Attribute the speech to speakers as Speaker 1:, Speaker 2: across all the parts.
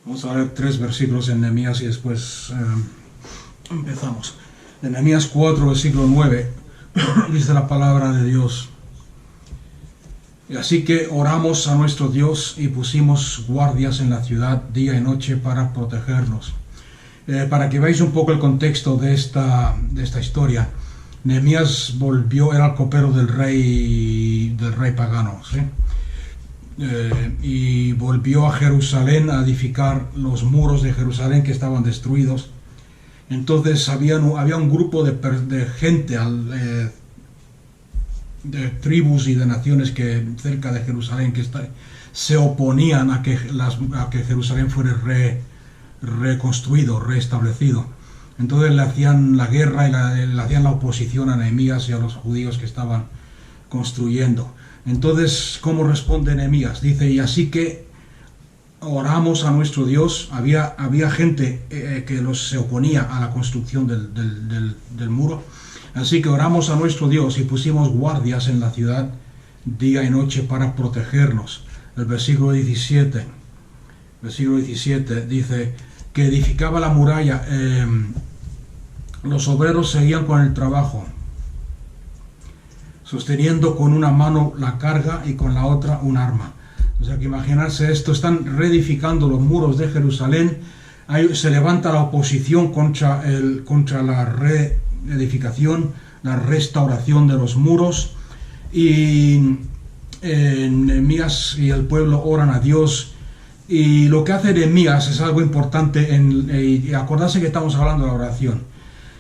Speaker 1: Vamos a ver 3 versículos en Nehemías y después empezamos. En Nehemías 4, versículo 9, dice la palabra de Dios. Y así que oramos a nuestro Dios y pusimos guardias en la ciudad día y noche para protegernos. Para que veáis un poco el contexto de esta historia, Nehemías volvió, era el copero del rey pagano, ¿sí? Y volvió a Jerusalén a edificar los muros de Jerusalén que estaban destruidos. Entonces había un grupo de gente, de tribus y de naciones que cerca de Jerusalén que se oponían a que Jerusalén fuera reconstruido, restablecido. Entonces le hacían la guerra y le hacían la oposición a Nehemías y a los judíos que estaban construyendo. Entonces, ¿cómo responde Nehemías? Dice, y así que oramos a nuestro Dios. Había gente que se oponía a la construcción del muro. Así que oramos a nuestro Dios y pusimos guardias en la ciudad día y noche para protegernos. El versículo 17 dice que edificaba la muralla. Los obreros seguían con el trabajo, sosteniendo con una mano la carga y con la otra un arma. O sea que imaginarse esto, están reedificando los muros de Jerusalén. Ahí se levanta la oposición contra la reedificación, la restauración de los muros, y Nehemías y el pueblo oran a Dios. Y lo que hace Nehemías es algo importante, y acordarse que estamos hablando de la oración.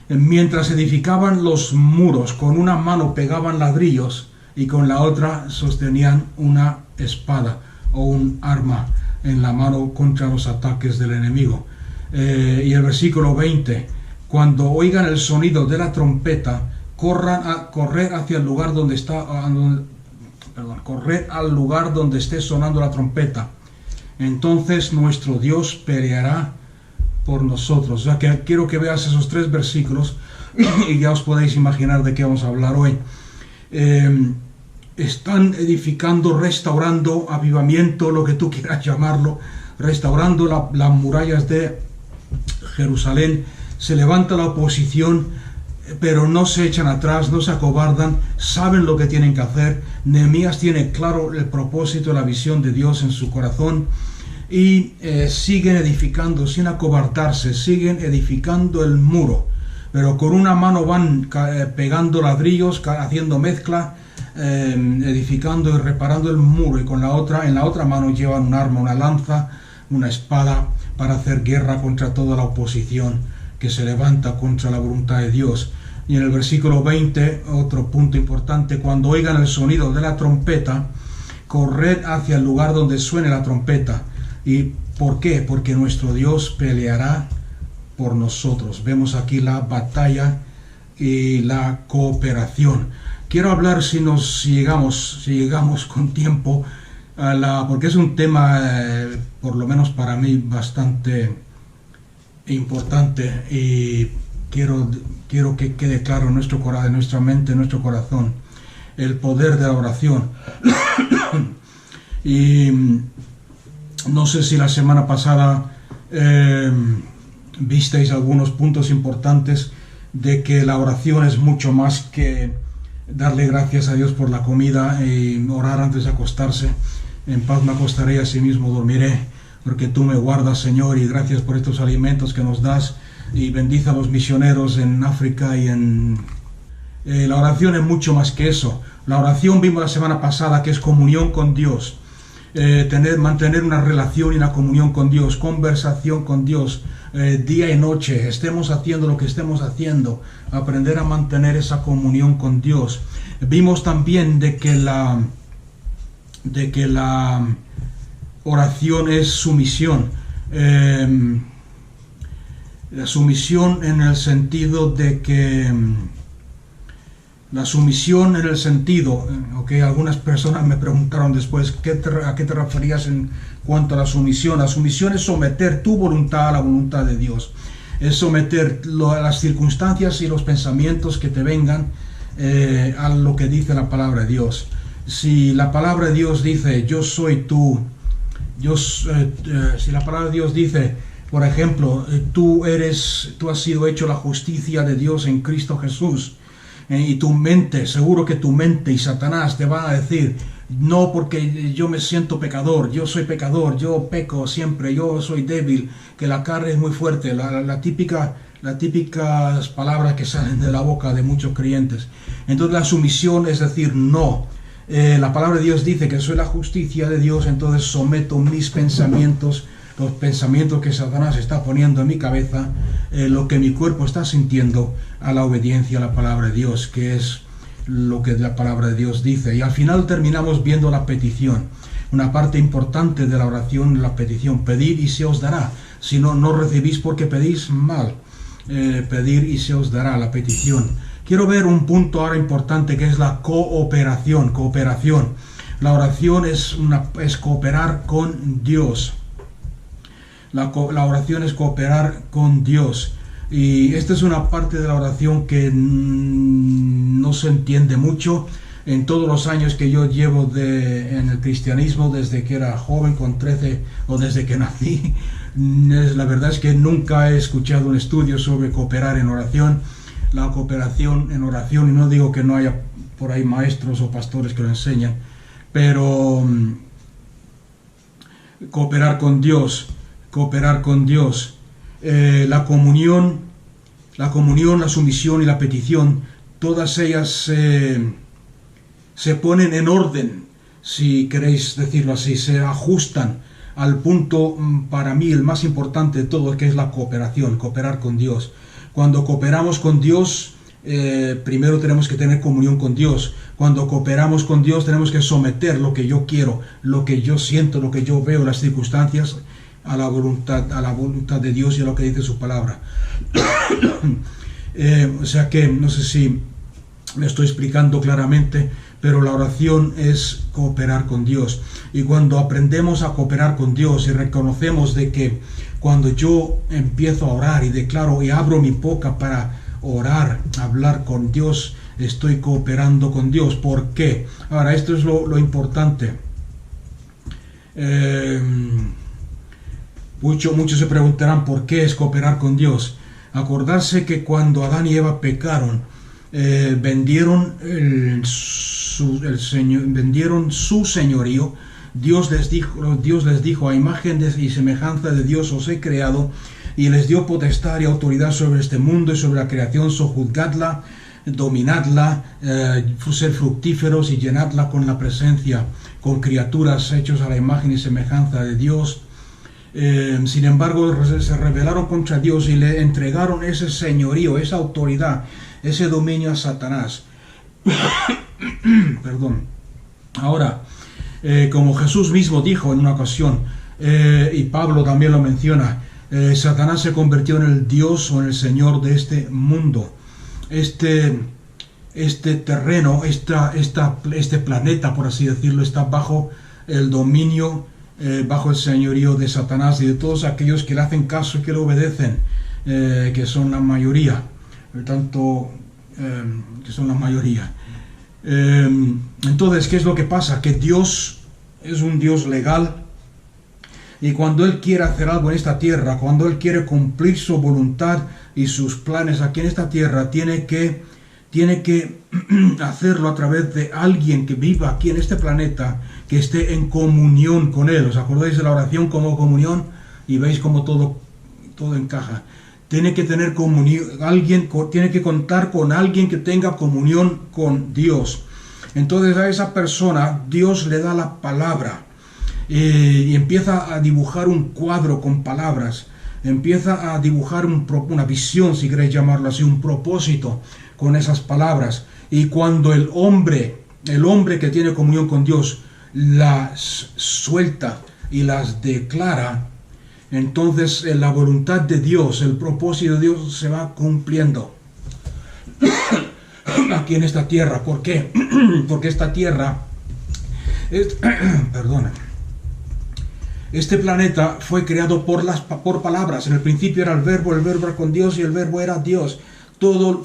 Speaker 1: Mientras edificaban los muros, con una mano pegaban ladrillos y con la otra sostenían una espada o un arma en la mano contra los ataques del enemigo. Y el versículo 20, cuando oigan el sonido de la trompeta, corred hacia el lugar donde corred al lugar donde esté sonando la trompeta. Entonces nuestro Dios peleará por nosotros. O sea que quiero que veas esos 3 versículos y ya os podéis imaginar de qué vamos a hablar hoy. Están edificando, restaurando, avivamiento, lo que tú quieras llamarlo, restaurando las murallas de Jerusalén. Se levanta la oposición, pero no se echan atrás, no se acobardan, saben lo que tienen que hacer. Nehemías tiene claro el propósito y la visión de Dios en su corazón. Y siguen edificando sin acobardarse, siguen edificando el muro, pero con una mano van pegando ladrillos, haciendo mezcla, edificando y reparando el muro, y en la otra mano llevan un arma, una lanza, una espada, para hacer guerra contra toda la oposición que se levanta contra la voluntad de Dios. Y en el versículo 20, otro punto importante, cuando oigan el sonido de la trompeta, corred hacia el lugar donde suene la trompeta. ¿Y por qué? Porque nuestro Dios peleará por nosotros. Vemos aquí la batalla y la cooperación. Quiero hablar, si llegamos con tiempo, porque es un tema, por lo menos para mí, bastante importante, y quiero que quede claro en nuestra mente, en nuestro corazón, el poder de la oración. Y no sé si la semana pasada visteis algunos puntos importantes de que la oración es mucho más que darle gracias a Dios por la comida y orar antes de acostarse. En paz me acostaré y asimismo dormiré, porque tú me guardas, Señor, y gracias por estos alimentos que nos das, y bendice a los misioneros en África y la oración es mucho más que eso. La oración, vimos la semana pasada, que es comunión con Dios. Mantener una relación y una comunión con Dios, conversación con Dios, día y noche, estemos haciendo lo que estemos haciendo, aprender a mantener esa comunión con Dios. Vimos también de que la oración es sumisión. La sumisión en el sentido de que algunas personas me preguntaron después a qué te referías en cuanto a la sumisión. La sumisión es someter tu voluntad a la voluntad de Dios, es someter las circunstancias y los pensamientos que te vengan a lo que dice la palabra de Dios. Si la palabra de Dios dice, yo soy tu Si la palabra de Dios dice, por ejemplo, tú has sido hecho la justicia de Dios en Cristo Jesús, y tu mente, seguro que tu mente y Satanás te van a decir, no, porque yo me siento pecador, yo soy pecador, yo peco siempre, yo soy débil, que la carne es muy fuerte, las típicas palabras que salen de la boca de muchos creyentes. Entonces la sumisión es decir, no. La palabra de Dios dice que soy la justicia de Dios, entonces someto mis pensamientos, los pensamientos que Satanás está poniendo en mi cabeza, lo que mi cuerpo está sintiendo, a la obediencia a la palabra de Dios, que es lo que la palabra de Dios dice. Y al final terminamos viendo la petición. Una parte importante de la oración, la petición: pedid y se os dará. Si no, no recibís porque pedís mal. Pedir y se os dará, la petición. Quiero ver un punto ahora importante, que es la cooperación. La oración es cooperar con Dios. La oración es cooperar con Dios. Y esta es una parte de la oración que no se entiende mucho. En todos los años que yo llevo en el cristianismo, desde que era joven, con 13, o desde que nací, la verdad es que nunca he escuchado un estudio sobre cooperar en oración. La cooperación en oración, y no digo que no haya por ahí maestros o pastores que lo enseñan, pero cooperar con Dios, la comunión, la sumisión y la petición, todas ellas se ponen en orden, si queréis decirlo así, se ajustan al punto, para mí, el más importante de todo, que es la cooperación, cooperar con Dios. Cuando cooperamos con Dios, primero tenemos que tener comunión con Dios. Cuando cooperamos con Dios, tenemos que someter lo que yo quiero, lo que yo siento, lo que yo veo, las circunstancias, a la voluntad de Dios y a lo que dice su palabra. O sea que, no sé si me estoy explicando claramente, pero la oración es cooperar con Dios. Y cuando aprendemos a cooperar con Dios y reconocemos de que cuando yo empiezo a orar y declaro y abro mi boca para orar, hablar con Dios, estoy cooperando con Dios. ¿Por qué? Ahora, esto es lo importante. Muchos se preguntarán por qué es cooperar con Dios. Acordarse que cuando Adán y Eva pecaron, vendieron su señorío. Dios les dijo, a imagen y semejanza de Dios os he creado, y les dio potestad y autoridad sobre este mundo y sobre la creación. Sojuzgadla, dominadla, ser fructíferos y llenadla con la presencia, con criaturas hechos a la imagen y semejanza de Dios. Sin embargo, se rebelaron contra Dios y le entregaron ese señorío, esa autoridad, ese dominio a Satanás. Perdón. Ahora, como Jesús mismo dijo en una ocasión, y Pablo también lo menciona, Satanás se convirtió en el Dios o en el Señor de este mundo. Este terreno, este planeta, por así decirlo, está bajo el dominio, bajo el señorío de Satanás y de todos aquellos que le hacen caso y que le obedecen, que son la mayoría, que son la mayoría. Entonces, ¿qué es lo que pasa? Que Dios es un Dios legal, y cuando Él quiere hacer algo en esta tierra, cuando Él quiere cumplir su voluntad y sus planes aquí en esta tierra, tiene que hacerlo a través de alguien que viva aquí en este planeta, que esté en comunión con Él. ¿Os acordáis de la oración como comunión? Y veis cómo todo encaja. Tiene que tener comunión, tiene que contar con alguien que tenga comunión con Dios. Entonces a esa persona Dios le da la palabra, y empieza a dibujar un cuadro con palabras, empieza a dibujar una visión, si queréis llamarlo así, un propósito con esas palabras. Y cuando el hombre que tiene comunión con Dios las suelta y las declara, entonces la voluntad de Dios, el propósito de Dios se va cumpliendo aquí en esta tierra. ¿Por qué? Porque esta tierra este planeta fue creado por palabras. En el principio era el verbo era con Dios y el verbo era Dios. Todo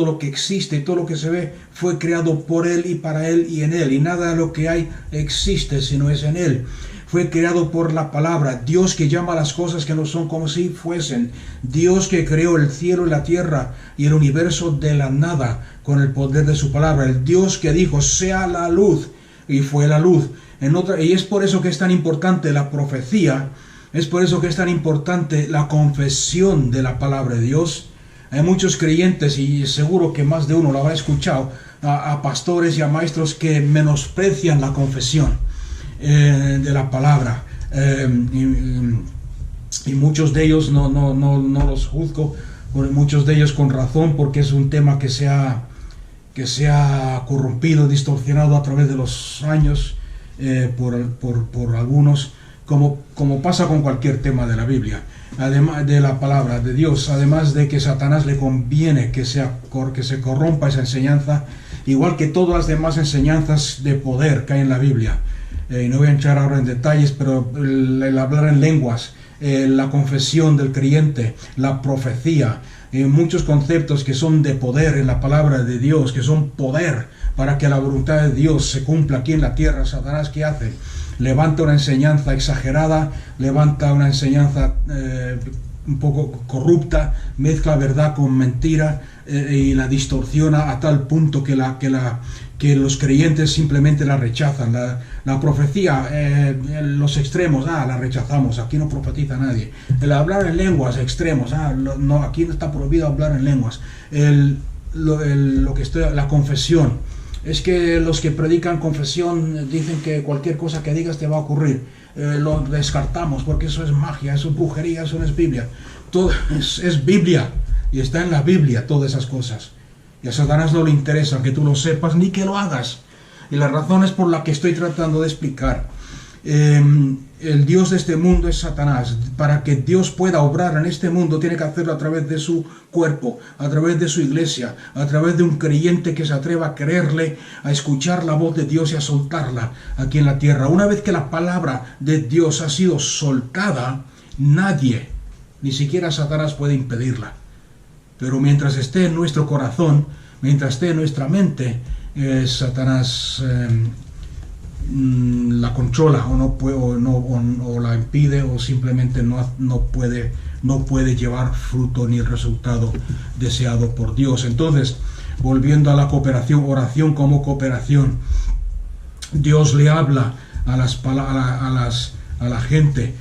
Speaker 1: lo que existe, todo lo que se ve, fue creado por Él y para Él y en Él. Y nada de lo que hay existe si no es en Él. fue creado por la palabra. Dios que llama las cosas que no son como si fuesen. Dios que creó el cielo y la tierra y el universo de la nada con el poder de su palabra. El Dios que dijo, sea la luz, y fue la luz. Y es por eso que es tan importante la profecía, es por eso que es tan importante la confesión de la palabra de Dios. Hay muchos creyentes, y seguro que más de uno lo habrá escuchado, a pastores y a maestros que menosprecian la confesión de la palabra. Y muchos de ellos no los juzgo, muchos de ellos con razón, porque es un tema que se ha corrompido, distorsionado a través de los años por algunos, como pasa con cualquier tema de la Biblia, además de la palabra de Dios. Además de que a Satanás le conviene que se corrompa esa enseñanza, igual que todas las demás enseñanzas de poder que hay en la Biblia. No voy a entrar ahora en detalles, pero el hablar en lenguas, la confesión del creyente, la profecía, muchos conceptos que son de poder en la palabra de Dios, que son poder para que la voluntad de Dios se cumpla aquí en la tierra. Satanás, ¿qué hace? Levanta una enseñanza exagerada, levanta una enseñanza un poco corrupta, mezcla verdad con mentira y la distorsiona a tal punto que los creyentes simplemente la rechazan. La profecía, los extremos, la rechazamos, aquí no profetiza nadie. El hablar en lenguas, extremos, no, aquí no está prohibido hablar en lenguas. La confesión, es que los que predican confesión dicen que cualquier cosa que digas te va a ocurrir. Lo descartamos porque eso es magia, eso es brujería, eso no es Biblia. Todo es Biblia, y está en la Biblia todas esas cosas. Y a Satanás no le interesa que tú lo sepas ni que lo hagas. Y la razón es por la que estoy tratando de explicar. El Dios de este mundo es Satanás. Para que Dios pueda obrar en este mundo, tiene que hacerlo a través de su cuerpo, a través de su iglesia, a través de un creyente que se atreva a creerle, a escuchar la voz de Dios y a soltarla aquí en la tierra. Una vez que la palabra de Dios ha sido soltada, nadie, ni siquiera Satanás, puede impedirla. Pero mientras esté en nuestro corazón, mientras esté en nuestra mente, Satanás la controla o la impide, o simplemente no puede llevar fruto ni el resultado deseado por Dios. Entonces, volviendo a la cooperación, oración como cooperación, Dios le habla a la gente,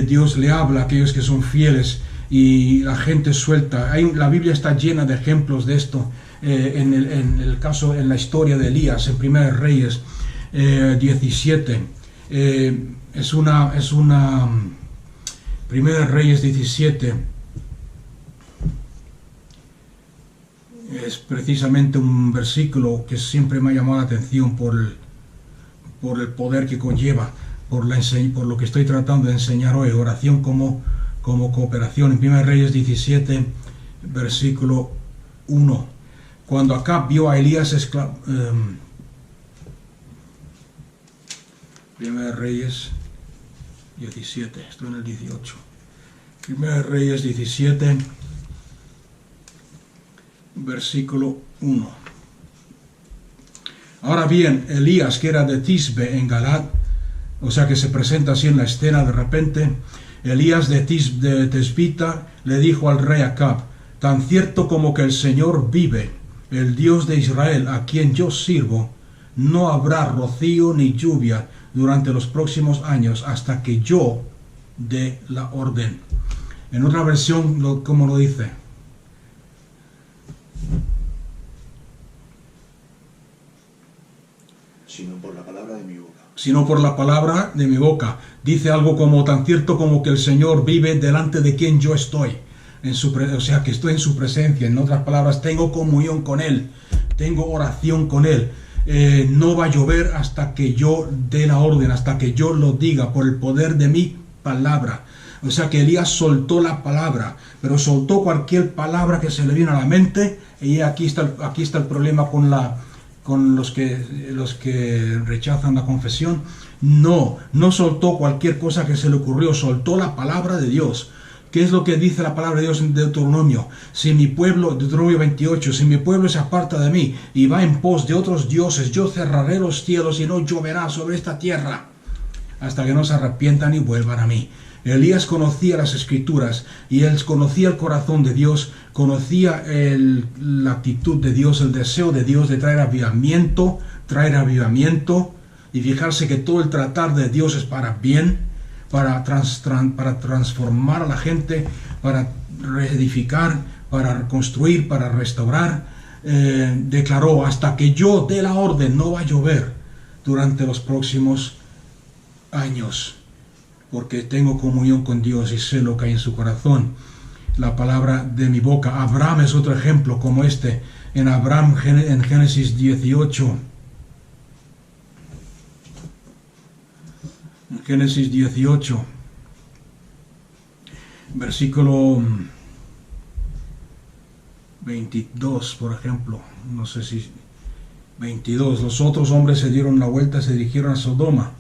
Speaker 1: Dios le habla a aquellos que son fieles, y la gente suelta. La Biblia está llena de ejemplos de esto. En la historia de Elías, en 1 Reyes 17, es una 1 Reyes 17 es precisamente un versículo que siempre me ha llamado la atención por el poder que conlleva, por lo que estoy tratando de enseñar hoy. Oración como cooperación. En 1 Reyes 17, versículo 1. Cuando Acab vio a Elías 1 Reyes 17, estoy en el 18. 1 Reyes 17, versículo 1. Ahora bien, Elías, que era de Tisbe en Galad, o sea que se presenta así en la escena de repente, Elías de Tisbita le dijo al rey Acab: tan cierto como que el Señor vive, el Dios de Israel, a quien yo sirvo, no habrá rocío ni lluvia durante los próximos años hasta que yo dé la orden. En otra versión, ¿cómo lo dice?
Speaker 2: Sino por la palabra de mi boca.
Speaker 1: Sino por la palabra de mi boca. Dice algo como: tan cierto como que el Señor vive, delante de quien yo estoy. O sea, que estoy en su presencia. En otras palabras, tengo comunión con Él, tengo oración con Él. No va a llover hasta que yo dé la orden, hasta que yo lo diga, por el poder de mi palabra. O sea que Elías soltó la palabra, pero soltó cualquier palabra que se le vino a la mente. Y aquí está el problema con los que rechazan la confesión. No soltó cualquier cosa que se le ocurrió, soltó la palabra de Dios. ¿Qué es lo que dice la palabra de Dios en Deuteronomio? Deuteronomio 28, si mi pueblo se aparta de mí y va en pos de otros dioses, yo cerraré los cielos y no lloverá sobre esta tierra. hasta que no se arrepientan y vuelvan a mí. Elías conocía las Escrituras y él conocía el corazón de Dios, conocía la actitud de Dios, el deseo de Dios de traer avivamiento, y fijarse que todo el tratar de Dios es para bien, para transformar a la gente, para reedificar, para reconstruir, para restaurar. Declaró: hasta que yo dé la orden no va a llover durante los próximos años, porque tengo comunión con Dios y sé lo que hay en su corazón. La palabra de mi boca. Abraham es otro ejemplo como este. En Génesis 18. Génesis 18, versículo 22, por ejemplo, no sé si 22. Los otros hombres se dieron la vuelta, se dirigieron a Sodoma.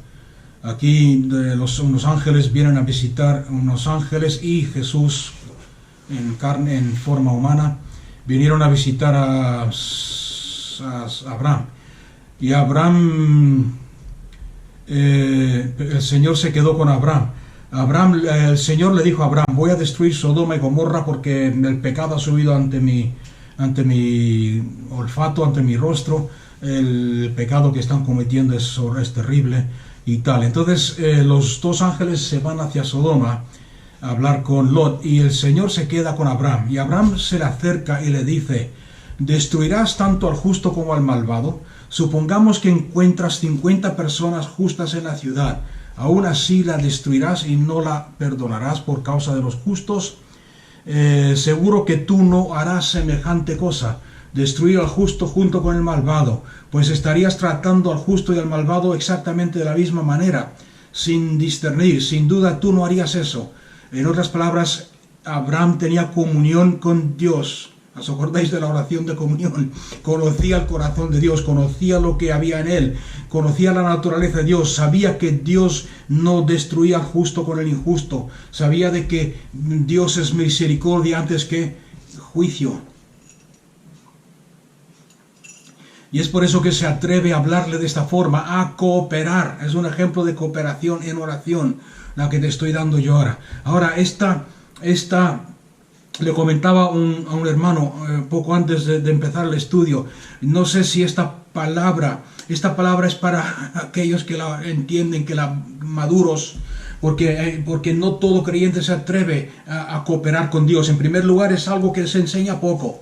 Speaker 1: Aquí unos ángeles vienen a visitar, unos ángeles y Jesús en forma humana vinieron a visitar a Abraham. Y Abraham, el Señor se quedó con Abraham. El Señor le dijo a Abraham: voy a destruir Sodoma y Gomorra porque el pecado ha subido ante mi olfato, ante mi rostro. El pecado que están cometiendo es terrible y tal. Entonces los dos ángeles se van hacia Sodoma a hablar con Lot y el Señor se queda con Abraham. Y Abraham se le acerca y le dice: ¿destruirás tanto al justo como al malvado? Supongamos que encuentras 50 personas justas en la ciudad. ¿Aún así la destruirás y no la perdonarás por causa de los justos? Seguro que tú no harás semejante cosa, destruir al justo junto con el malvado, pues estarías tratando al justo y al malvado exactamente de la misma manera, sin discernir. Sin duda tú no harías eso. En otras palabras, Abraham tenía comunión con Dios. ¿Os acordáis de la oración de comunión? Conocía el corazón de Dios, conocía lo que había en él, conocía la naturaleza de Dios, sabía que Dios no destruía al justo con el injusto, sabía de que Dios es misericordia antes que juicio. Y es por eso que se atreve a hablarle de esta forma, a cooperar. Es un ejemplo de cooperación en oración, la que te estoy dando yo ahora. Ahora, esta le comentaba a un hermano poco antes de empezar el estudio, no sé si esta palabra es para aquellos que la entienden, que la maduros, porque no todo creyente se atreve a cooperar con Dios. En primer lugar, es algo que se enseña poco,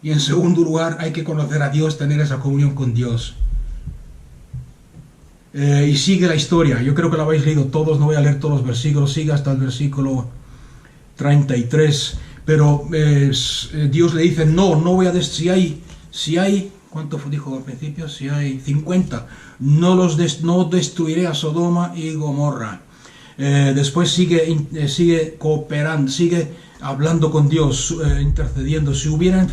Speaker 1: y en segundo lugar, hay que conocer a Dios, tener esa comunión con Dios. Y sigue la historia. Yo creo que la habéis leído todos, no voy a leer todos los versículos, sigue hasta el versículo 33, pero Dios le dice: no voy a destruir. Si hay, ¿cuánto dijo al principio? Si hay 50, no destruiré a Sodoma y Gomorra. Después sigue cooperando, sigue hablando con Dios, intercediendo. Si hubieran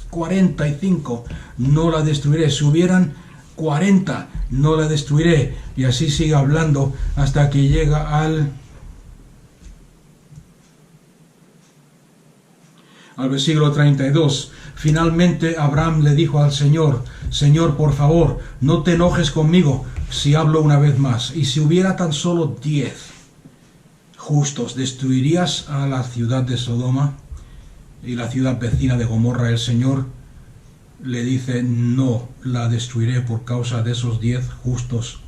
Speaker 1: 45, no la destruiré. Si hubieran 40, no la destruiré. Y así sigue hablando hasta que llega al versículo 32. Finalmente Abraham le dijo al Señor: Señor, por favor, no te enojes conmigo si hablo una vez más. Y si hubiera tan solo 10 justos, ¿destruirías a la ciudad de Sodoma y la ciudad vecina de Gomorra? El Señor le dice: no la destruiré por causa de esos 10 justos.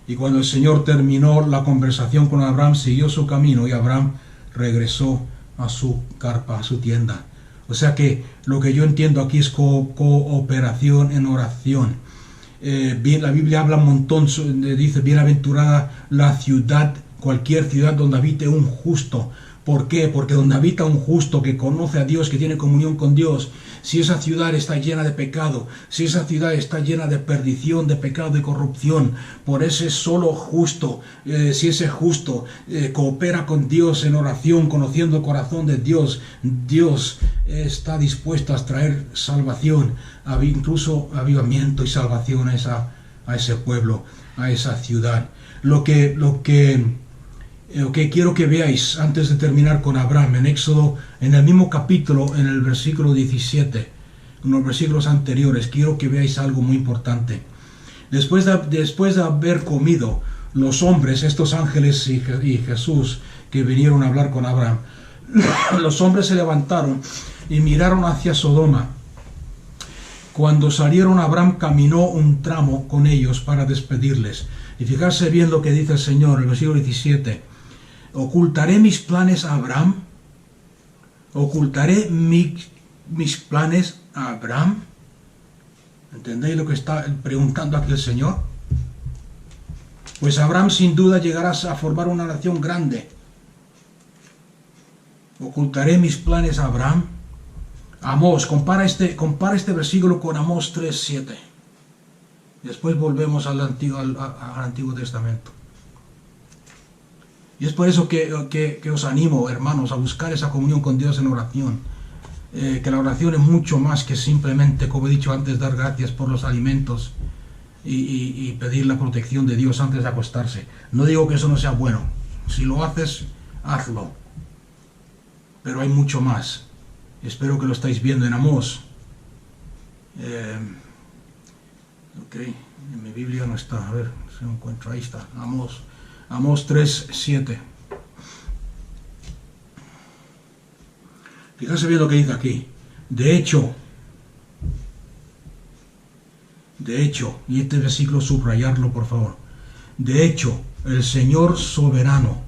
Speaker 1: Y cuando el Señor terminó la conversación con Abraham, siguió su camino y Abraham regresó a su carpa, a su tienda. O sea que lo que yo entiendo aquí es cooperación en oración. La Biblia habla un montón, dice: bienaventurada la ciudad, cualquier ciudad donde habite un justo. ¿Por qué? Porque donde habita un justo que conoce a Dios, que tiene comunión con Dios, si esa ciudad está llena de pecado, si esa ciudad está llena de perdición, de pecado y corrupción, por ese solo justo, si ese justo coopera con Dios en oración, conociendo el corazón de Dios, Dios está dispuesto a traer salvación, incluso avivamiento y salvación a ese pueblo, a esa ciudad. Lo que quiero que veáis antes de terminar con Abraham, en Éxodo, en el mismo capítulo, en el versículo 17, en los versículos anteriores, quiero que veáis algo muy importante. Después de haber comido, los hombres, estos ángeles y Jesús que vinieron a hablar con Abraham, los hombres se levantaron y miraron hacia Sodoma. Cuando salieron, Abraham caminó un tramo con ellos para despedirles. Y fijarse bien lo que dice el Señor, el versículo 17. ¿Ocultaré mis planes a Abraham? ¿Ocultaré mis planes a Abraham? ¿Entendéis lo que está preguntando aquí el Señor? Pues Abraham sin duda llegará a formar una nación grande. ¿Ocultaré mis planes a Abraham? Amós, compara este versículo con Amós 3:7. Después volvemos al Antiguo Testamento. Y es por eso que os animo, hermanos, a buscar esa comunión con Dios en oración. Que la oración es mucho más que simplemente, como he dicho antes, dar gracias por los alimentos y pedir la protección de Dios antes de acostarse. No digo que eso no sea bueno. Si lo haces, hazlo. Pero hay mucho más. Espero que lo estáis viendo en Amós. En mi Biblia no está. A ver si lo encuentro. Ahí está. Amós 3:7. Fíjate bien lo que dice aquí. De hecho, y este versículo subrayarlo por favor. De hecho, el Señor soberano.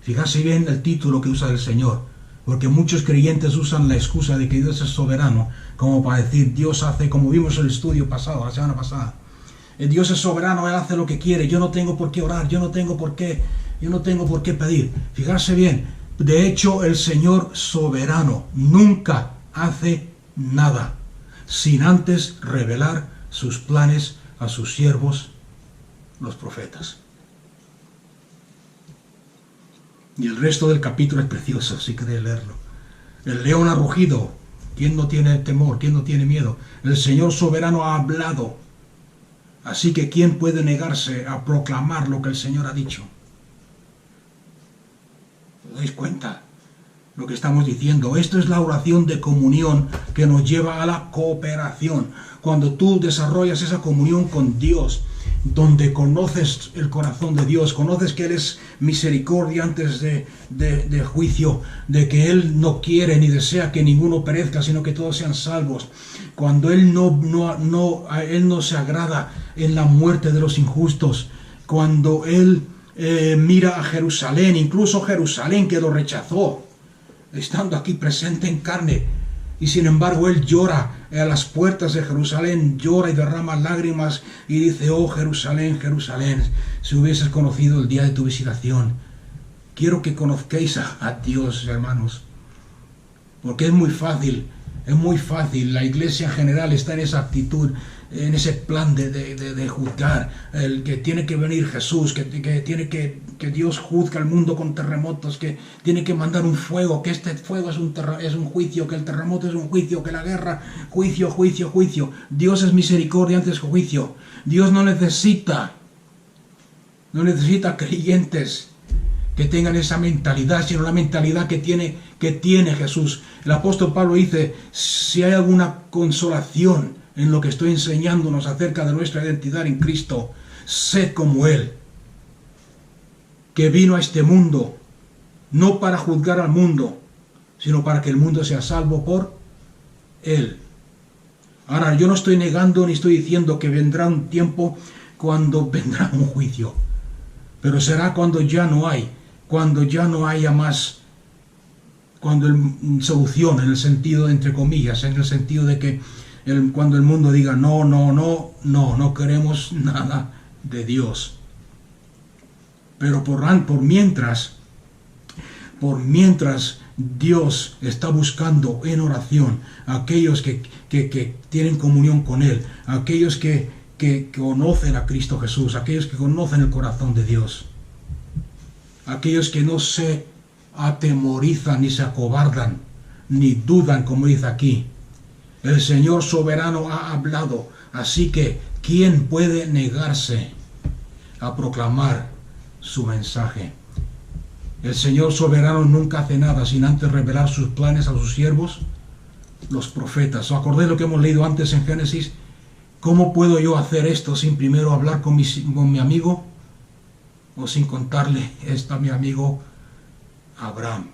Speaker 1: Fíjate bien el título que usa el Señor. Porque muchos creyentes usan la excusa de que Dios es soberano como para decir Dios hace, como vimos en el estudio pasado, la semana pasada. Dios es soberano, Él hace lo que quiere, yo no tengo por qué orar, yo no tengo por qué pedir. Fijarse bien, de hecho el Señor soberano nunca hace nada sin antes revelar sus planes a sus siervos, los profetas. Y el resto del capítulo es precioso, si queréis leerlo. El león ha rugido. ¿Quién no tiene temor? ¿Quién no tiene miedo? El Señor soberano ha hablado. Así que ¿quién puede negarse a proclamar lo que el Señor ha dicho? ¿Os dais cuenta lo que estamos diciendo? Esto es la oración de comunión que nos lleva a la cooperación. Cuando tú desarrollas esa comunión con Dios, donde conoces el corazón de Dios, conoces que Él es misericordia antes de juicio, de que Él no quiere ni desea que ninguno perezca, sino que todos sean salvos. Cuando Él Él no se agrada en la muerte de los injustos, cuando Él mira a Jerusalén, incluso Jerusalén que lo rechazó, estando aquí presente en carne, y sin embargo Él llora a las puertas de Jerusalén, llora y derrama lágrimas y dice: oh Jerusalén, Jerusalén, si hubieses conocido el día de tu visitación. Quiero que conozcáis a Dios, hermanos, porque es muy fácil, la iglesia en general está en esa actitud, en ese plan de juzgar, el que tiene que venir Jesús, que Dios juzga al mundo con terremotos, que tiene que mandar un fuego, que este fuego es un juicio, que el terremoto es un juicio, que la guerra, juicio. Dios es misericordia antes que juicio. Dios no necesita creyentes que tengan esa mentalidad, sino la mentalidad que tiene Jesús. El apóstol Pablo dice: si hay alguna consolación en lo que estoy enseñándonos acerca de nuestra identidad en Cristo, sed como Él, que vino a este mundo no para juzgar al mundo, sino para que el mundo sea salvo por Él. Ahora, yo no estoy negando ni estoy diciendo que vendrá un tiempo cuando vendrá un juicio, pero será cuando ya no haya más, cuando solución, en el sentido, entre comillas, en el sentido de que cuando el mundo diga no queremos nada de Dios. Pero por mientras Dios está buscando en oración a aquellos que tienen comunión con Él, a aquellos que conocen a Cristo Jesús, a aquellos que conocen el corazón de Dios, a aquellos que no se atemorizan ni se acobardan ni dudan, como dice aquí. El Señor soberano ha hablado, así que ¿quién puede negarse a proclamar su mensaje? El Señor soberano nunca hace nada sin antes revelar sus planes a sus siervos, los profetas. ¿Os acordáis lo que hemos leído antes en Génesis? ¿Cómo puedo yo hacer esto sin primero hablar con mi amigo? o sin contarle esto a mi amigo Abraham.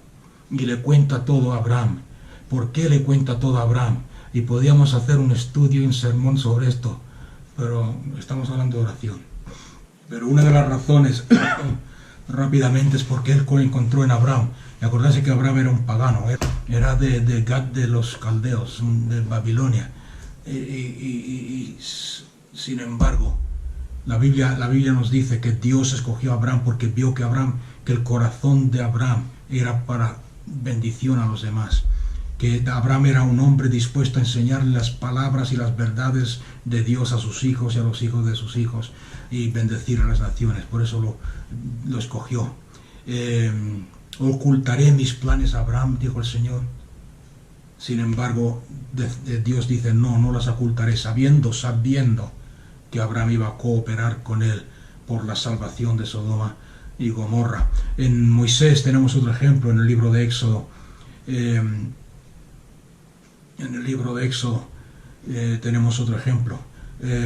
Speaker 1: Y le cuenta todo a Abraham. ¿Por qué le cuenta todo a Abraham? Y podíamos hacer un estudio y un sermón sobre esto, pero estamos hablando de oración. Pero una de las razones, rápidamente, es porque él encontró en Abraham. Y acordarse que Abraham era un pagano, era de Gad de los caldeos, de Babilonia. Y sin embargo, la Biblia nos dice que Dios escogió a Abraham porque vio que el corazón de Abraham era para bendición a los demás. Que Abraham era un hombre dispuesto a enseñarle las palabras y las verdades de Dios a sus hijos y a los hijos de sus hijos y bendecir a las naciones. Por eso lo escogió. Ocultaré mis planes a Abraham, dijo el Señor. Sin embargo, Dios dice, no las ocultaré, sabiendo que Abraham iba a cooperar con él por la salvación de Sodoma y Gomorra. En Moisés tenemos otro ejemplo en el libro de Éxodo. Tenemos otro ejemplo.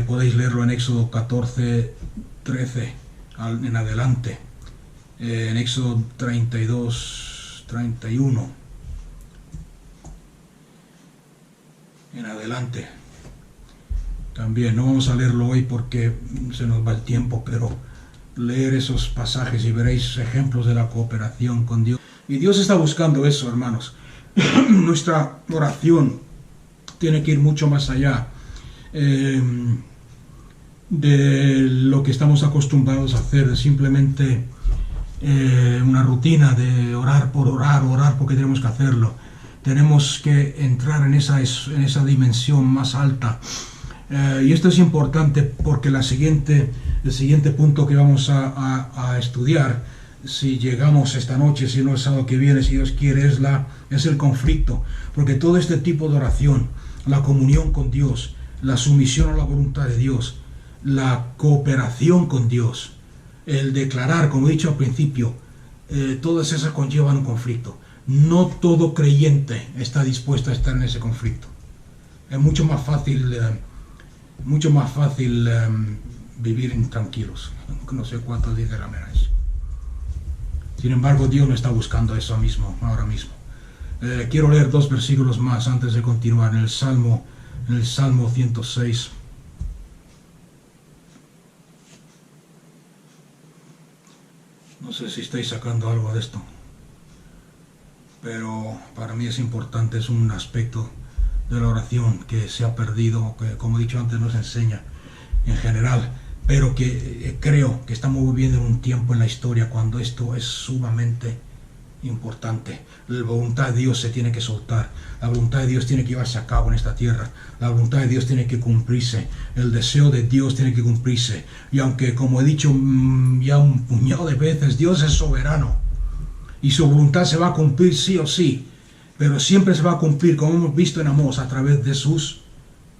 Speaker 1: Podéis leerlo en Éxodo 14, 13 en adelante. En Éxodo 32, 31 en adelante. También no vamos a leerlo hoy porque se nos va el tiempo, pero leer esos pasajes y veréis ejemplos de la cooperación con Dios. Y Dios está buscando eso, hermanos. Nuestra oración tiene que ir mucho más allá de lo que estamos acostumbrados a hacer, de simplemente una rutina de orar por orar, orar porque tenemos que hacerlo. Tenemos que entrar en esa dimensión más alta. Y esto es importante porque el siguiente punto que vamos a estudiar, si llegamos esta noche, si no el sábado que viene, si Dios quiere, es el conflicto. Porque todo este tipo de oración, la comunión con Dios, la sumisión a la voluntad de Dios, la cooperación con Dios, el declarar, como he dicho al principio, todas esas conllevan un conflicto. No todo creyente está dispuesto a estar en ese conflicto. Es mucho más fácil vivir intranquilos. No sé cuántos dicen amén a eso. Sin embargo, Dios no está buscando eso ahora mismo. Quiero leer 2 versículos más antes de continuar. En el Salmo 106. No sé si estáis sacando algo de esto, pero para mí es importante, es un aspecto de la oración que se ha perdido, que como he dicho antes no se enseña en general, pero que creo que estamos viviendo en un tiempo en la historia cuando esto es sumamente importante. La voluntad de Dios se tiene que soltar, la voluntad de Dios tiene que llevarse a cabo en esta tierra, la voluntad de Dios tiene que cumplirse, el deseo de Dios tiene que cumplirse. Y aunque, como he dicho ya un puñado de veces, Dios es soberano y su voluntad se va a cumplir sí o sí, pero siempre se va a cumplir, como hemos visto en Amós, a través de sus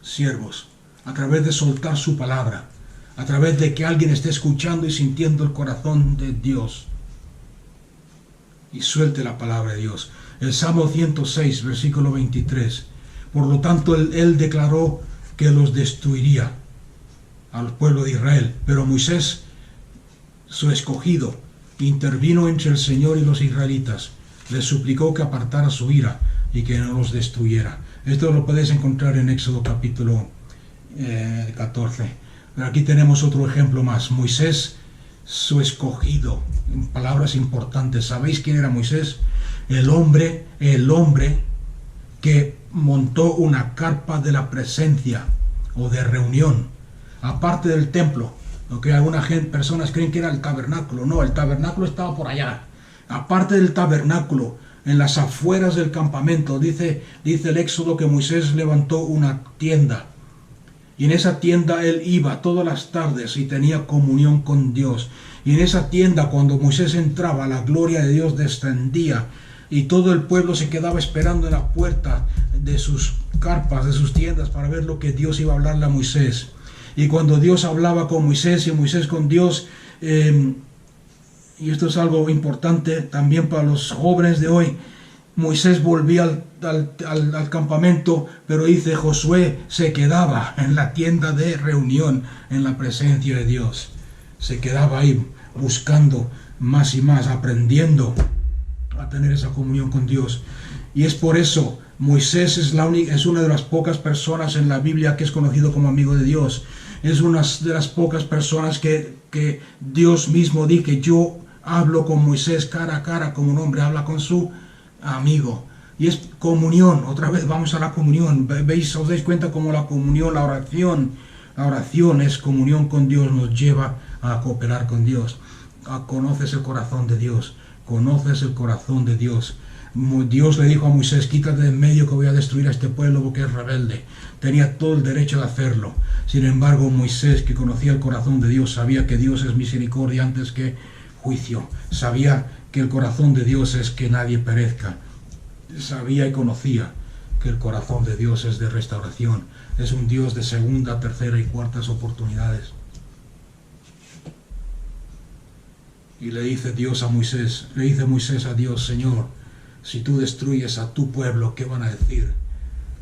Speaker 1: siervos, a través de soltar su palabra, a través de que alguien esté escuchando y sintiendo el corazón de Dios y suelte la palabra de Dios. El Salmo 106, versículo 23. Por lo tanto, él declaró que los destruiría al pueblo de Israel, pero Moisés, su escogido, intervino entre el Señor y los israelitas, les suplicó que apartara su ira y que no los destruyera. Esto lo podéis encontrar en Éxodo capítulo 14. Pero aquí tenemos otro ejemplo más. Moisés, su escogido, palabras importantes. ¿Sabéis quién era Moisés? El hombre que montó una carpa de la presencia o de reunión, aparte del templo. Porque algunas personas creen que era el tabernáculo. No, el tabernáculo estaba por allá. Aparte del tabernáculo, en las afueras del campamento, dice el Éxodo que Moisés levantó una tienda. Y en esa tienda él iba todas las tardes y tenía comunión con Dios. Y en esa tienda, cuando Moisés entraba, la gloria de Dios descendía. Y todo el pueblo se quedaba esperando en la puerta de sus carpas, de sus tiendas, para ver lo que Dios iba a hablarle a Moisés. Y cuando Dios hablaba con Moisés y Moisés con Dios, y esto es algo importante también para los jóvenes de hoy, Moisés volvía al campamento, pero dice Josué se quedaba en la tienda de reunión, en la presencia de Dios. Se quedaba ahí. buscando más y más, aprendiendo a tener esa comunión con Dios. Y es por eso Moisés es una de las pocas personas en la Biblia que es conocido como amigo de Dios. Es una de las pocas personas que Dios mismo dice: yo hablo con Moisés cara a cara, como un hombre habla con su amigo. Y es comunión. Otra vez vamos a la comunión. ¿Os dais cuenta cómo la comunión, la oración es comunión con Dios, nos lleva a cooperar con Dios? Conoces el corazón de Dios. Conoces el corazón de Dios. Dios le dijo a Moisés: quítate de en medio que voy a destruir a este pueblo porque es rebelde. Tenía todo el derecho de hacerlo. Sin embargo, Moisés, que conocía el corazón de Dios, sabía que Dios es misericordia antes que juicio. Sabía que el corazón de Dios es que nadie perezca. Sabía y conocía que el corazón de Dios es de restauración. Es un Dios de segunda, tercera y cuartas oportunidades. Y le dice Moisés a Dios: Señor, si tú destruyes a tu pueblo, ¿qué van a decir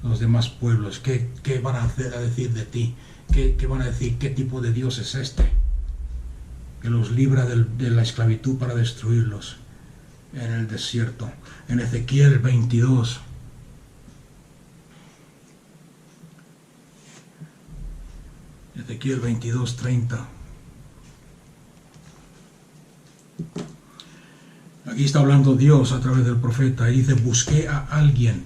Speaker 1: los demás pueblos? ¿Qué van a decir de ti? ¿Qué van a decir? ¿Qué tipo de Dios es este? Que los libra de la esclavitud para destruirlos en el desierto. En Ezequiel 22. Ezequiel 22:30. Aquí está hablando Dios a través del profeta y dice: busqué a alguien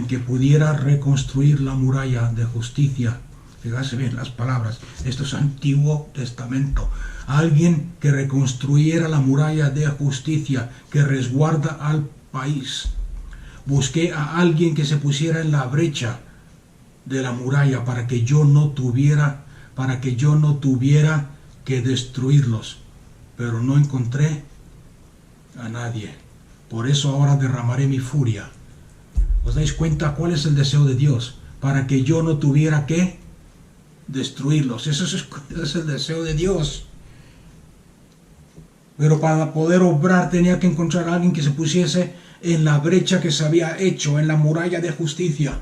Speaker 1: que pudiera reconstruir la muralla de justicia. Fíjate bien las palabras, esto es Antiguo Testamento. Alguien que reconstruyera la muralla de justicia que resguarda al país. Busqué a alguien que se pusiera en la brecha de la muralla para que yo no tuviera que destruirlos. Pero no encontré a nadie. Por eso ahora derramaré mi furia. ¿Os dais cuenta cuál es el deseo de Dios? Para que yo no tuviera que destruirlos. Ese es el deseo de Dios. Pero para poder obrar tenía que encontrar a alguien que se pusiese en la brecha que se había hecho, en la muralla de justicia.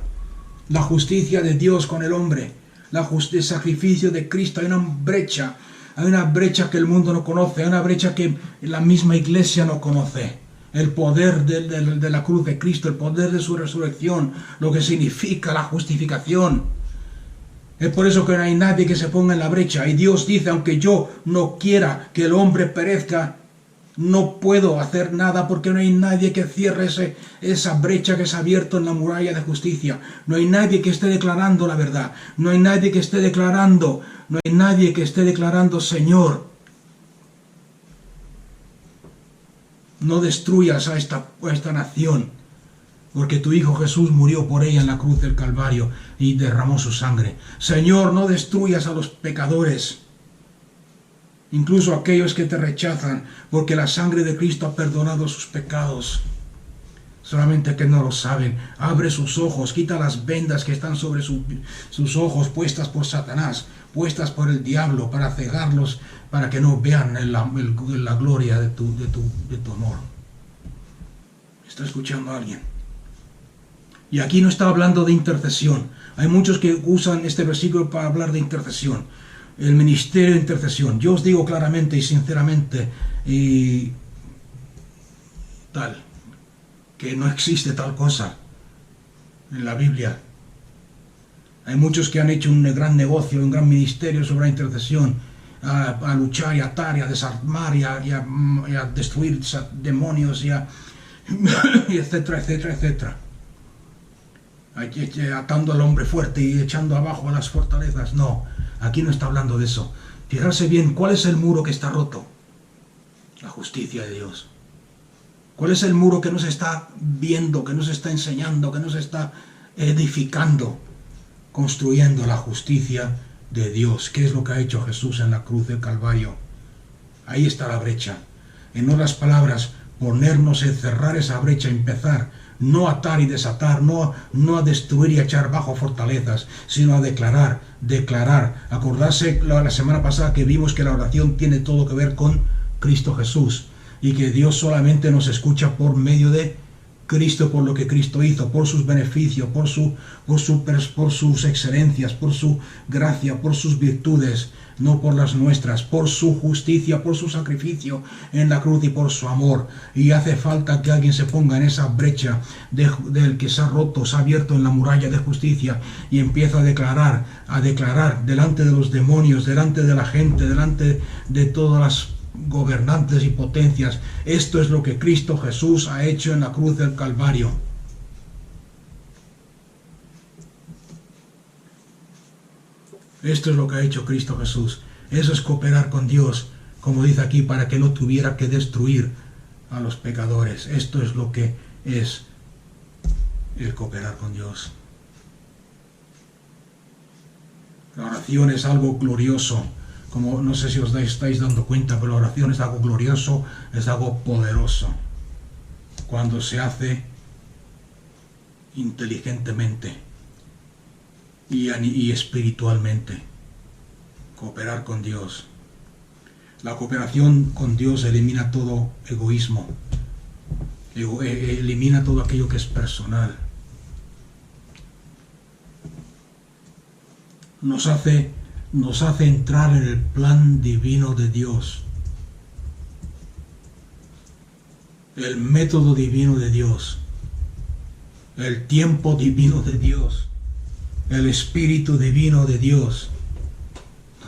Speaker 1: La justicia de Dios con el hombre. El sacrificio de Cristo. Hay una brecha que el mundo no conoce. Hay una brecha que la misma iglesia no conoce. El poder de la cruz de Cristo, el poder de su resurrección, lo que significa la justificación. Es por eso que no hay nadie que se ponga en la brecha. Y Dios dice: aunque yo no quiera que el hombre perezca, no puedo hacer nada, porque no hay nadie que cierre esa brecha que se ha abierto en la muralla de justicia. No hay nadie que esté declarando la verdad. No hay nadie que esté declarando, Señor, no destruyas a esta nación, porque tu Hijo Jesús murió por ella en la cruz del Calvario y derramó su sangre. Señor, no destruyas a los pecadores, incluso aquellos que te rechazan, porque la sangre de Cristo ha perdonado sus pecados. Solamente que no lo saben. Abre sus ojos, quita las vendas que están sobre sus ojos, puestas por Satanás, puestas por el diablo, para cegarlos, para que no vean la gloria de tu amor. ¿Está escuchando a alguien? Y aquí no está hablando de intercesión. Hay muchos que usan este versículo para hablar de intercesión. El ministerio de intercesión. Yo os digo claramente y sinceramente que no existe tal cosa en la Biblia. Hay muchos que han hecho un gran negocio, un gran ministerio sobre la intercesión, a luchar y a atar y a desarmar y a destruir demonios y etcétera, etcétera, etcétera. Atando al hombre fuerte y echando abajo a las fortalezas. No, aquí no está hablando de eso. Fijarse bien, ¿cuál es el muro que está roto? La justicia de Dios. ¿Cuál es el muro que nos está viendo, que nos está enseñando, que nos está edificando? Construyendo la justicia de Dios. ¿Qué es lo que ha hecho Jesús en la cruz del Calvario? Ahí está la brecha. En otras palabras, ponernos en cerrar esa brecha, empezar, no atar y desatar, no a destruir y echar bajo fortalezas, sino a declarar. Acordarse la semana pasada que vimos que la oración tiene todo que ver con Cristo Jesús y que Dios solamente nos escucha por medio de Cristo, por lo que Cristo hizo, por sus beneficios, por sus excelencias, por su gracia, por sus virtudes, no por las nuestras, por su justicia, por su sacrificio en la cruz y por su amor. Y hace falta que alguien se ponga en esa brecha del que se ha roto, se ha abierto en la muralla de justicia y empieza a declarar delante de los demonios, delante de la gente, delante de todas las gobernantes y potencias: esto es lo que Cristo Jesús ha hecho en la cruz del Calvario. Esto es lo que ha hecho Cristo Jesús. Eso es cooperar con Dios, como dice aquí, para que no tuviera que destruir a los pecadores. Esto es lo que es el cooperar con Dios. La oración es algo glorioso. Como no sé si os estáis dando cuenta, pero la oración es algo glorioso, es algo poderoso. Cuando se hace inteligentemente y espiritualmente. Cooperar con Dios. La cooperación con Dios elimina todo egoísmo. Elimina todo aquello que es personal. Nos hace entrar en el plan divino de Dios, el método divino de Dios, el tiempo divino de Dios, el espíritu divino de Dios.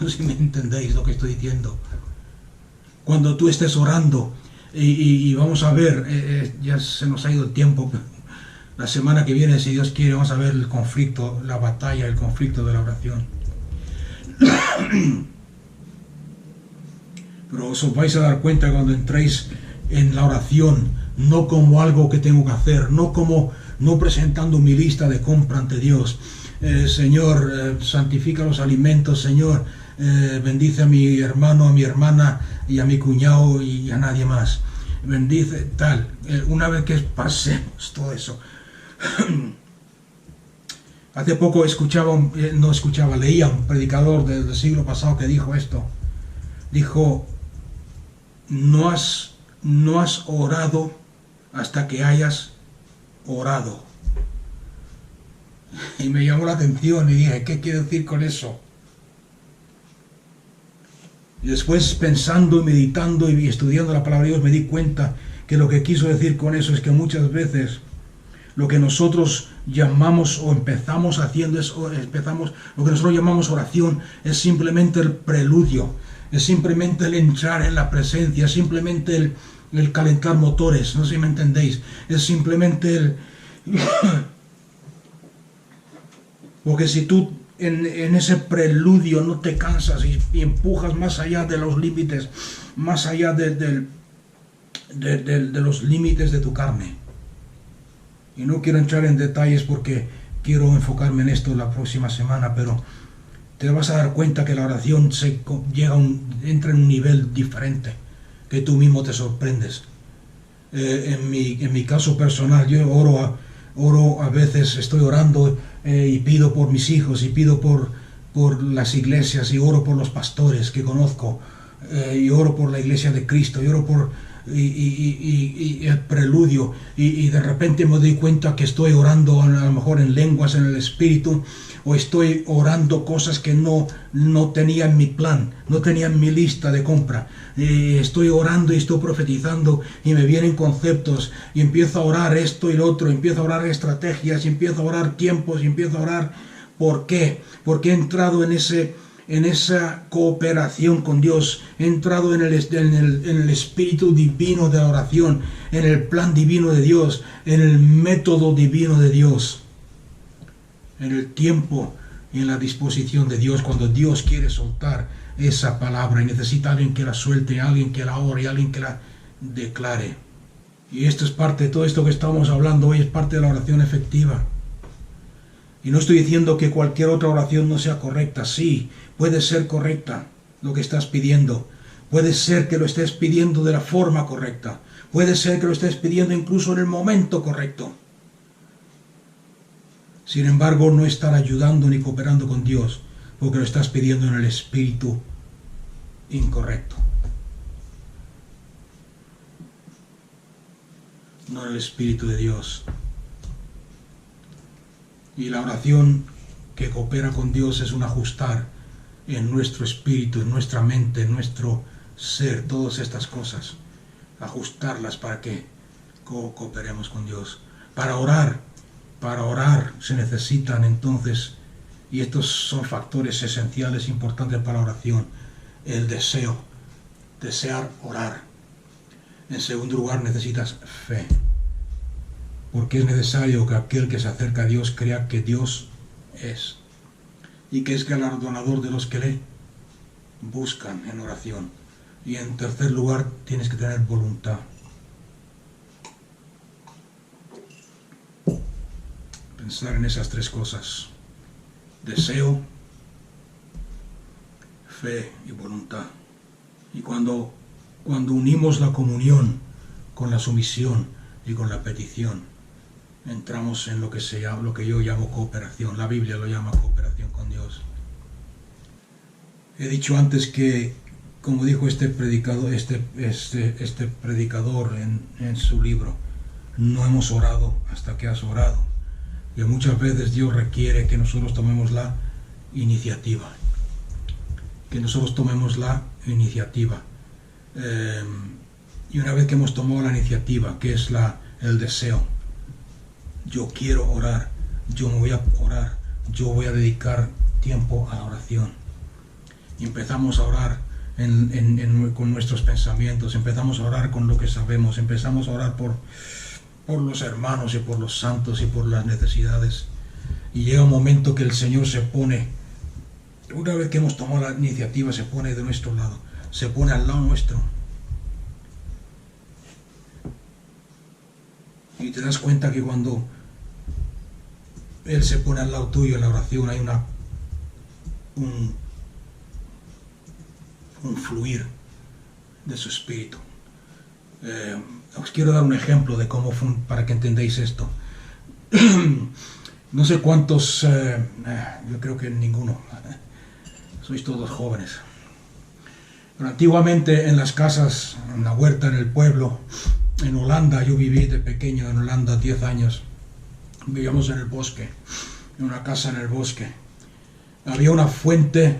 Speaker 1: No sé si me entendéis lo que estoy diciendo. Cuando tú estés orando, y vamos a ver, ya se nos ha ido el tiempo, la semana que viene, si Dios quiere, vamos a ver el conflicto, la batalla, el conflicto de la oración. Pero os vais a dar cuenta cuando entréis en la oración, no como algo que tengo que hacer, no presentando mi lista de compra ante Dios. Señor, santifica los alimentos, Señor, bendice a mi hermano, a mi hermana y a mi cuñado y a nadie más. Bendice tal. Una vez que pasemos todo eso. Hace poco leía un predicador del siglo pasado que dijo esto. Dijo: no has orado hasta que hayas orado. Y me llamó la atención y dije: ¿qué quiere decir con eso? Y después, pensando y meditando y estudiando la palabra de Dios, me di cuenta que lo que quiso decir con eso es que muchas veces lo que nosotros llamamos o empezamos haciendo lo que nosotros llamamos oración es simplemente el preludio, es simplemente el entrar en la presencia, es simplemente el calentar motores, no sé si me entendéis, es simplemente porque si tú en ese preludio no te cansas y empujas más allá de los límites, más allá de los límites de tu carne. Y no quiero entrar en detalles porque quiero enfocarme en esto la próxima semana, pero te vas a dar cuenta que la oración entra en un nivel diferente, que tú mismo te sorprendes. En mi caso personal, yo oro a veces, estoy orando y pido por mis hijos y pido por las iglesias y oro por los pastores que conozco y oro por la iglesia de Cristo y oro por el preludio y de repente me doy cuenta que estoy orando a lo mejor en lenguas, en el espíritu, o estoy orando cosas que no tenía en mi plan, no tenía en mi lista de compra. Estoy orando y estoy profetizando y me vienen conceptos y empiezo a orar esto y lo otro, empiezo a orar estrategias y empiezo a orar tiempos y empiezo a orar. ¿Por qué? Porque he entrado en esa cooperación con Dios, he entrado en el espíritu divino de la oración, en el plan divino de Dios, en el método divino de Dios, en el tiempo y en la disposición de Dios, cuando Dios quiere soltar esa palabra y necesita alguien que la suelte, alguien que la ore, alguien que la declare. Y esto es parte de todo esto que estamos hablando hoy, es parte de la oración efectiva. Y no estoy diciendo que cualquier otra oración no sea correcta. Sí, puede ser correcta lo que estás pidiendo. Puede ser que lo estés pidiendo de la forma correcta. Puede ser que lo estés pidiendo incluso en el momento correcto. Sin embargo, no estar ayudando ni cooperando con Dios, porque lo estás pidiendo en el espíritu incorrecto. no en el Espíritu de Dios. Y la oración que coopera con Dios es un ajustar en nuestro espíritu, en nuestra mente, en nuestro ser, todas estas cosas, ajustarlas para que cooperemos con Dios. Para orar se necesitan entonces, y estos son factores esenciales, importantes para la oración, el deseo, desear orar. En segundo lugar, necesitas fe, porque es necesario que aquel que se acerca a Dios crea que Dios es, y que es galardonador de los que le buscan en oración. Y en tercer lugar, tienes que tener voluntad. Pensar en esas tres cosas: deseo, fe y voluntad. Y cuando unimos la comunión con la sumisión y con la petición, entramos en lo que yo llamo cooperación. La Biblia lo llama cooperación con Dios. He dicho antes que, como dijo este predicador en su libro, no hemos orado hasta que has orado. Y muchas veces Dios requiere que nosotros tomemos la iniciativa. Que nosotros tomemos la iniciativa. Y una vez que hemos tomado la iniciativa, que es el deseo, yo quiero orar, yo me voy a orar, yo voy a dedicar tiempo a la oración. Y empezamos a orar con nuestros pensamientos, empezamos a orar con lo que sabemos, empezamos a orar por los hermanos y por los santos y por las necesidades. Y llega un momento que el Señor se pone, una vez que hemos tomado la iniciativa, se pone de nuestro lado, se pone al lado nuestro. Y te das cuenta que cuando Él se pone al lado tuyo en la oración, hay un fluir de su espíritu. Os quiero dar un ejemplo de cómo para que entendáis esto. No sé cuántos, yo creo que ninguno, sois todos jóvenes. Pero antiguamente en las casas, en la huerta, en el pueblo, en Holanda, yo viví de pequeño en Holanda 10 años. Vivíamos en el bosque, en una casa en el bosque. Había una fuente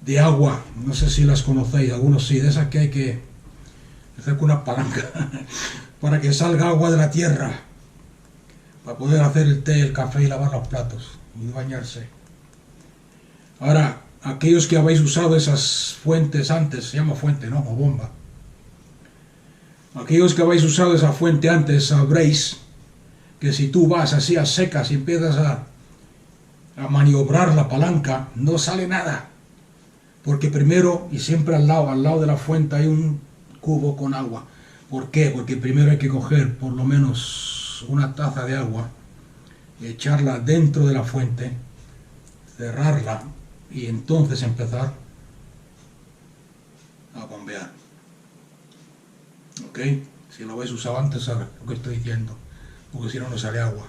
Speaker 1: de agua, no sé si las conocéis, algunos sí, de esas que hay que hacer con una palanca para que salga agua de la tierra, para poder hacer el té, el café y lavar los platos y bañarse. Ahora, aquellos que habéis usado esas fuentes antes, se llama fuente, ¿no? O bomba. Aquellos que habéis usado esa fuente antes sabréis que si tú vas así a secas y empiezas a maniobrar la palanca, no sale nada. Porque primero, y siempre al lado de la fuente hay un cubo con agua. ¿Por qué? Porque primero hay que coger por lo menos una taza de agua, echarla dentro de la fuente, cerrarla y entonces empezar a bombear. ¿Ok? Si lo habéis usado antes, sabes lo que estoy diciendo, porque si no, no sale agua.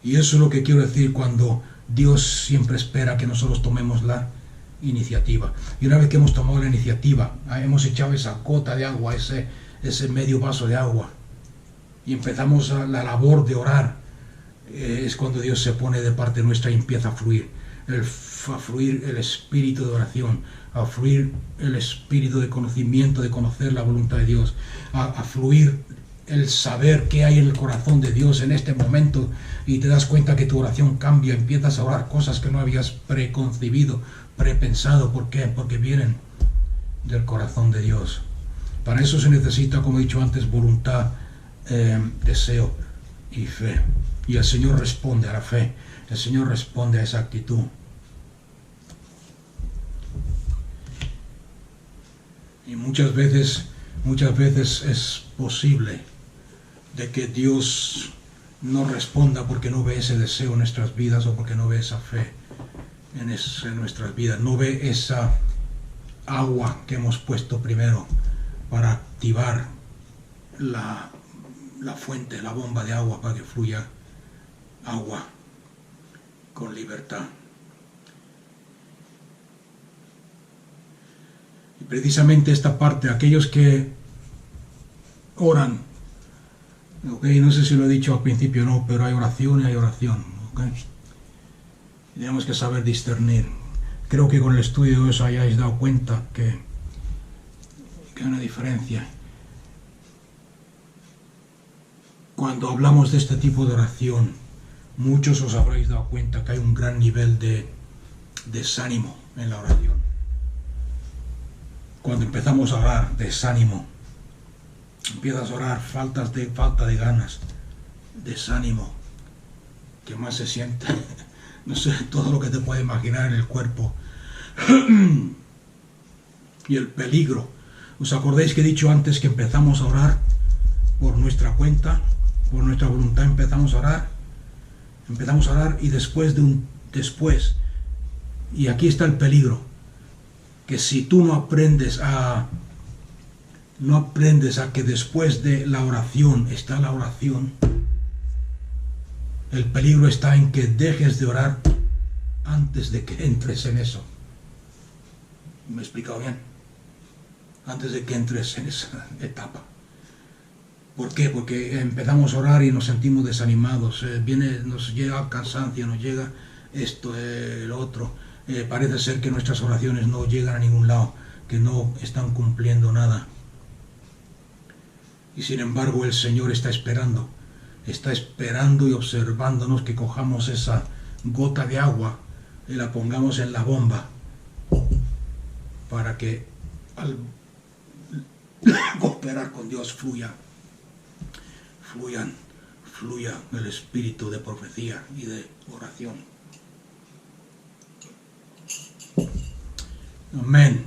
Speaker 1: Y eso es lo que quiero decir cuando Dios siempre espera que nosotros tomemos la iniciativa. Y una vez que hemos tomado la iniciativa, hemos echado esa gota de agua, ese medio vaso de agua, y empezamos la labor de orar, es cuando Dios se pone de parte nuestra y empieza a fluir el espíritu de oración, a fluir el espíritu de conocimiento, de conocer la voluntad de Dios, a fluir el saber qué hay en el corazón de Dios en este momento, y te das cuenta que tu oración cambia, empiezas a orar cosas que no habías preconcebido, prepensado. ¿Por qué? Porque vienen del corazón de Dios. Para eso se necesita, como he dicho antes, voluntad, deseo y fe. Y el Señor responde a la fe, el Señor responde a esa actitud. Y muchas veces es posible de que Dios no responda porque no ve ese deseo en nuestras vidas, o porque no ve esa fe en nuestras vidas, no ve esa agua que hemos puesto primero para activar la fuente, la bomba de agua, para que fluya agua con libertad. Y precisamente esta parte, aquellos que oran Ok, no sé si lo he dicho al principio o no, pero hay oración y hay oración. Okay. Tenemos que saber discernir. Creo que con el estudio de eso hayáis dado cuenta que hay una diferencia. Cuando hablamos de este tipo de oración, muchos os habréis dado cuenta que hay un gran nivel de desánimo en la oración. Cuando empezamos a orar, desánimo. Empiezas a orar, falta de ganas, desánimo. ¿Qué más se siente? No sé, todo lo que te puedes imaginar en el cuerpo. Y el peligro. ¿Os acordáis que he dicho antes que empezamos a orar por nuestra cuenta, por nuestra voluntad? Empezamos a orar y después, y aquí está el peligro, que si tú no aprendes a que después de la oración está la oración, el peligro está en que dejes de orar antes de que entres en eso. ¿Me he explicado bien? Antes de que entres en esa etapa. ¿Por qué? Porque empezamos a orar y nos sentimos desanimados, nos llega el cansancio, nos llega esto, lo otro. Parece ser que nuestras oraciones no llegan a ningún lado, que no están cumpliendo nada. Y sin embargo el Señor está esperando y observándonos que cojamos esa gota de agua y la pongamos en la bomba para que al cooperar con Dios fluya el espíritu de profecía y de oración. Amén.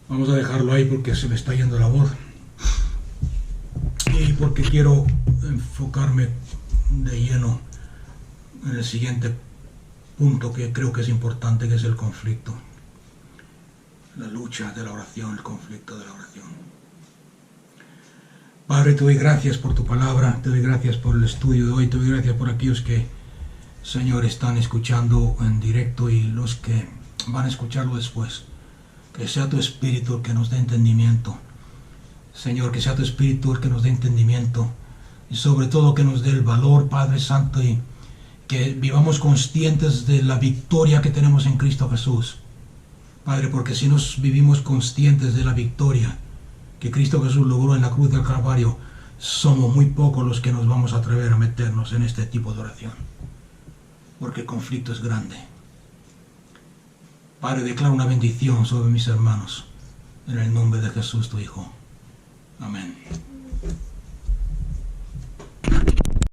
Speaker 1: Vamos a dejarlo ahí porque se me está yendo la voz y porque quiero enfocarme de lleno en el siguiente punto que creo que es importante, que es el conflicto, la lucha de la oración, el conflicto de la oración. Padre, te doy gracias por tu palabra, te doy gracias por el estudio de hoy, te doy gracias por aquellos que, Señor, están escuchando en directo y los que van a escucharlo después. Que sea tu Espíritu el que nos dé entendimiento. Señor, que sea tu Espíritu el que nos dé entendimiento y sobre todo que nos dé el valor, Padre Santo, y que vivamos conscientes de la victoria que tenemos en Cristo Jesús. Padre, porque si nos vivimos conscientes de la victoria que Cristo Jesús logró en la cruz del Calvario, somos muy pocos los que nos vamos a atrever a meternos en este tipo de oración, porque el conflicto es grande. Padre, declaro una bendición sobre mis hermanos, en el nombre de Jesús tu Hijo. Amén.